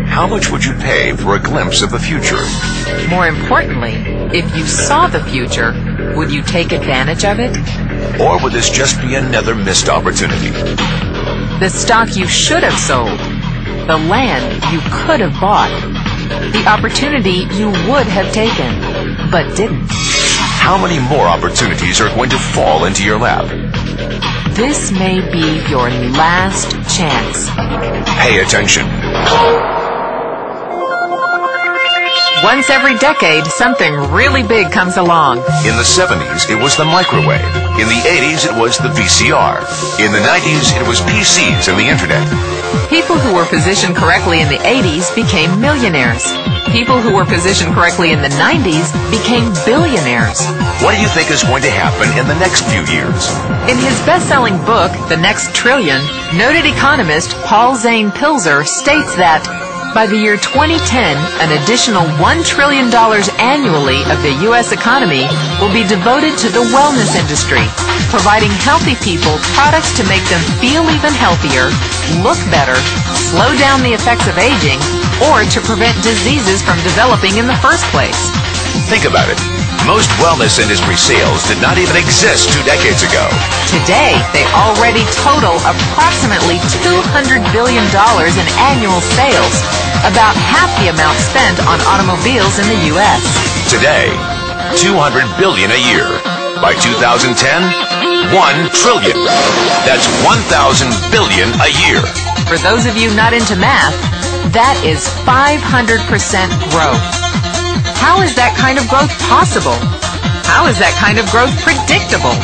How much would you pay for a glimpse of the future? More importantly, if you saw the future, would you take advantage of it? Or would this just be another missed opportunity? The stock you should have sold, the land you could have bought, the opportunity you would have taken, but didn't. How many more opportunities are going to fall into your lap? This may be your last chance. Pay attention. Once every decade, something really big comes along. In the 70s, it was the microwave. In the 80s, it was the VCR. In the 90s, it was PCs and the internet. People who were positioned correctly in the 80s became millionaires. People who were positioned correctly in the 90s became billionaires. What do you think is going to happen in the next few years? In his best-selling book, The Next Trillion, noted economist Paul Zane Pilzer states that by the year 2010, an additional $1 trillion annually of the U.S. economy will be devoted to the wellness industry, providing healthy people products to make them feel even healthier, look better, slow down the effects of aging, or to prevent diseases from developing in the first place. Think about it. Most wellness industry sales did not even exist 2 decades ago. Today, they already total approximately $200 billion in annual sales, about half the amount spent on automobiles in the U.S. Today, $200 billion a year. By 2010, $1 trillion. That's 1,000 billion a year. For those of you not into math, that is 500% growth. How is that kind of growth possible? How is that kind of growth predictable?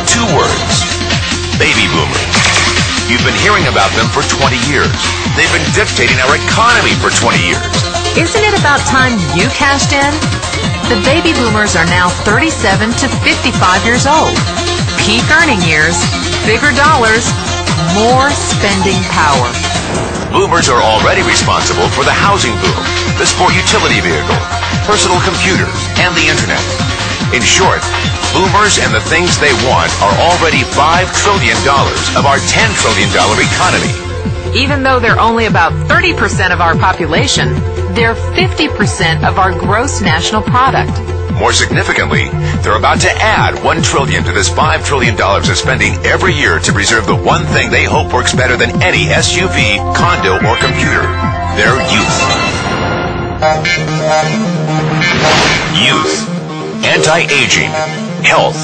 2 words. Baby boomers. You've been hearing about them for 20 years. They've been dictating our economy for 20 years. Isn't it about time you cashed in? The baby boomers are now 37 to 55 years old. Peak earning years, bigger dollars, more spending power. Boomers are already responsible for the housing boom, the sport utility vehicle, personal computers, and the internet. In short, boomers and the things they want are already $5 trillion of our $10 trillion economy. Even though they're only about 30% of our population, they're 50% of our gross national product. More significantly, they're about to add $1 trillion to this $5 trillion of spending every year to preserve the one thing they hope works better than any SUV, condo, or computer: their youth. Youth. Anti-aging. Health.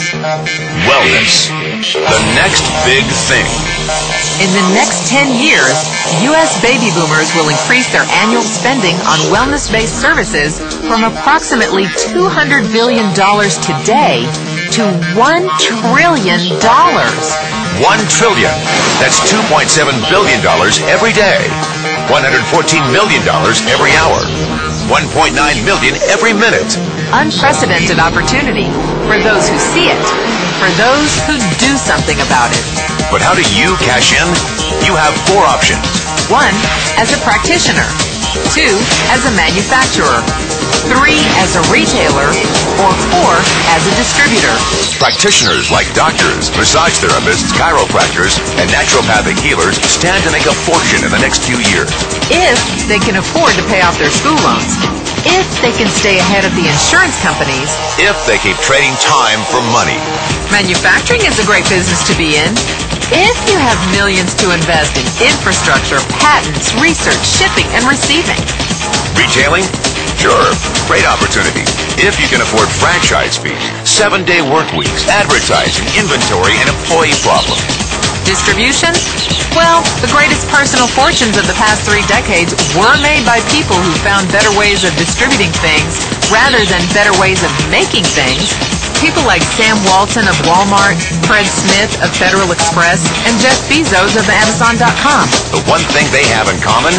Wellness. The next big thing. In the next 10 years, U.S. baby boomers will increase their annual spending on wellness-based services from approximately $200 billion today to $1 trillion. $1 trillion. That's $2.7 billion every day. $114 million every hour. 1.9 million every minute. Unprecedented opportunity for those who see it, for those who do something about it. But how do you cash in? You have 4 options. 1, as a practitioner. 2, as a manufacturer. 3, as a retailer. Or 4, as a distributor. Practitioners like doctors, massage therapists, chiropractors, and naturopathic healers stand to make a fortune in the next few years. If they can afford to pay off their school loans. If they can stay ahead of the insurance companies. If they keep trading time for money. Manufacturing is a great business to be in. If you have millions to invest in infrastructure, patents, research, shipping, and receiving. Retailing? Sure, great opportunity. If you can afford franchise fees, 7-day work weeks, advertising, inventory, and employee problems. Distribution? Well, the greatest personal fortunes of the past 3 decades were made by people who found better ways of distributing things rather than better ways of making things. People like Sam Walton of Walmart, Fred Smith of Federal Express, and Jeff Bezos of Amazon.com. The one thing they have in common,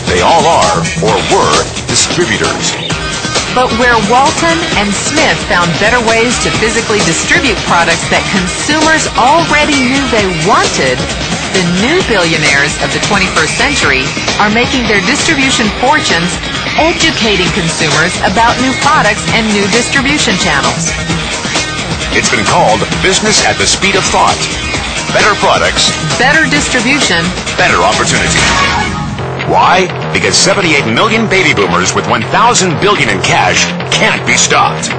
they all are, or were, distributors. But where Walton and Smith found better ways to physically distribute products that consumers already knew they wanted, the new billionaires of the 21st century are making their distribution fortunes educating consumers about new products and new distribution channels. It's been called business at the speed of thought. better products, better distribution, better opportunity. Why? Because 78 million baby boomers with 1,000 billion in cash can't be stopped.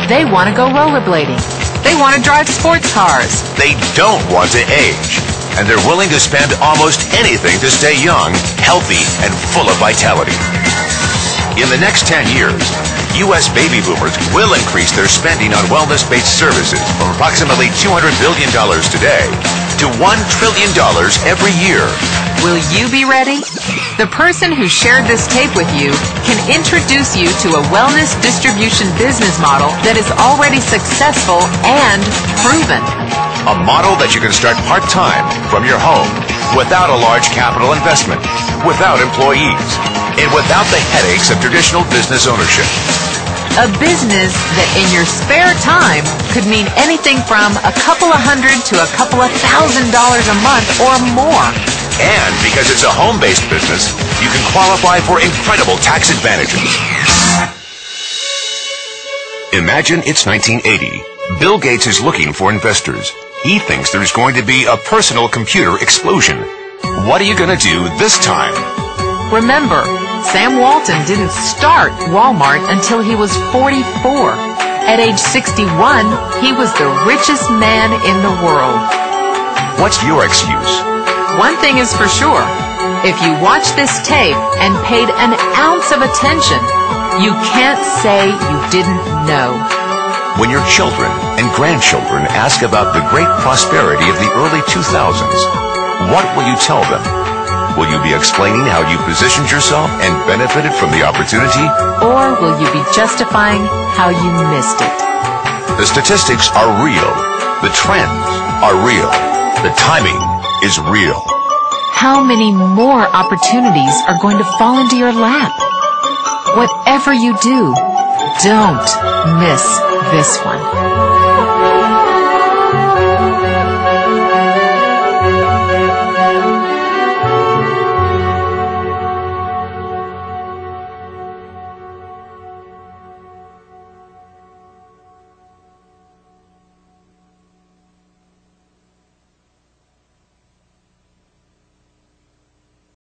they want to go rollerblading. They want to drive sports cars. They don't want to age. And they're willing to spend almost anything to stay young, healthy, and full of vitality. In the next 10 years, U.S. baby boomers will increase their spending on wellness-based services from approximately $200 billion today to $1 trillion every year. Will you be ready? The person who shared this tape with you can introduce you to a wellness distribution business model that is already successful and proven. A model that you can start part-time from your home without a large capital investment, without employees, and without the headaches of traditional business ownership. A business that in your spare time could mean anything from a couple of $100 to a couple of $1,000 a month or more. And because it's a home-based business, you can qualify for incredible tax advantages. Imagine it's 1980. Bill Gates is looking for investors. He thinks there's going to be a personal computer explosion. What are you going to do this time? Remember, Sam Walton didn't start Walmart until he was 44. At age 61, he was the richest man in the world. What's your excuse? One thing is for sure. If you watch this tape and paid an ounce of attention, you can't say you didn't know. When your children and grandchildren ask about the great prosperity of the early 2000s, what will you tell them? Will you be explaining how you positioned yourself and benefited from the opportunity? Or will you be justifying how you missed it? The statistics are real. The trends are real. The timing is real. How many more opportunities are going to fall into your lap? Whatever you do, don't miss this one.